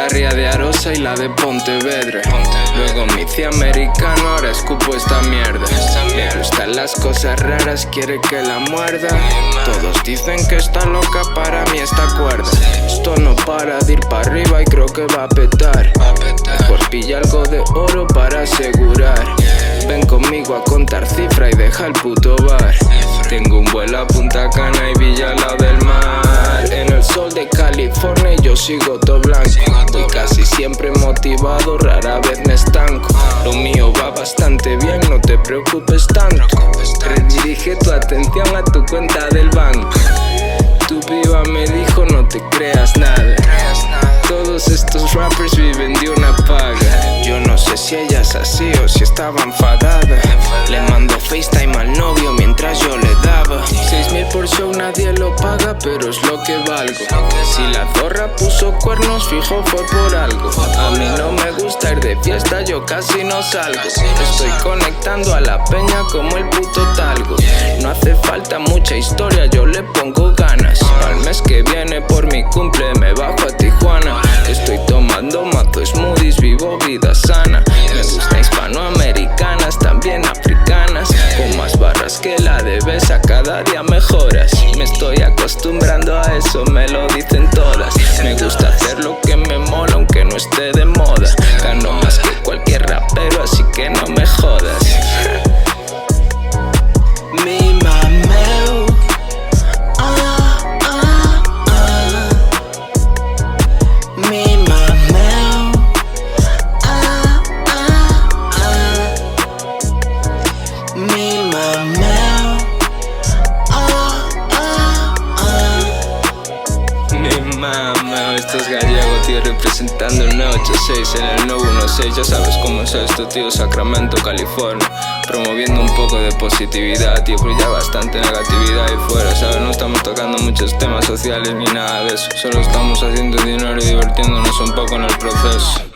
la ría de Arosa y la de Pontevedra. Luego me hice americano, ahora escupo esta mierda. Me gustan las cosas raras, quiere que la muerda. Todos dicen que está loca, para mí está cuerda. Esto no para de ir para arriba y creo que va a petar. Mejor pilla algo de oro para asegurar. Ven conmigo a contar cifra y deja el puto bar. Tengo un vuelo a Punta Cana y Villa al lado del mar. En el sol de California yo sigo todo blanco. Voy casi siempre motivado, rara vez me estanco. Lo mío va bastante bien, no te preocupes tanto. Redirige tu atención a tu cuenta del banco. Tu piba me dijo no te creas nada. Todos estos rappers viven de una paga. Yo no sé si ella es así o si estaba enfadada. Le mando FaceTime al novio mientras yo le daba. 6.000 por show nadie lo paga, pero es lo que valgo. Si la zorra puso cuernos, fijo fue por algo. A mí no me gusta ir de fiesta, yo casi no salgo. Estoy conectando a la peña como el puto talgo. No hace falta mucha historia, yo le pongo ganas. Al mes que viene por mi cumple me bajo a Tijuana. Estoy tomando mazo smoothies, vivo vida sana. Me gusta hispanoamericanas, también africanas. Con más barras que la de Besa, cada día mejoras. Me estoy acostumbrando a eso, me lo dicen todas. Me gusta hacer lo que me mola aunque no esté de moda. Gano más que cualquier rapero, así que no me jodas. Mi mameu, mi mameu, mi mameu, Mi mamá, estos gallegos, tío, representando el 986 en el 916. Ya sabes cómo es esto, tío, Sacramento, California. Promoviendo un poco de positividad, tío, pero ya bastante negatividad ahí fuera, ¿sabes? No estamos tocando muchos temas sociales ni nada de eso. Solo estamos haciendo dinero y divirtiéndonos un poco en el proceso.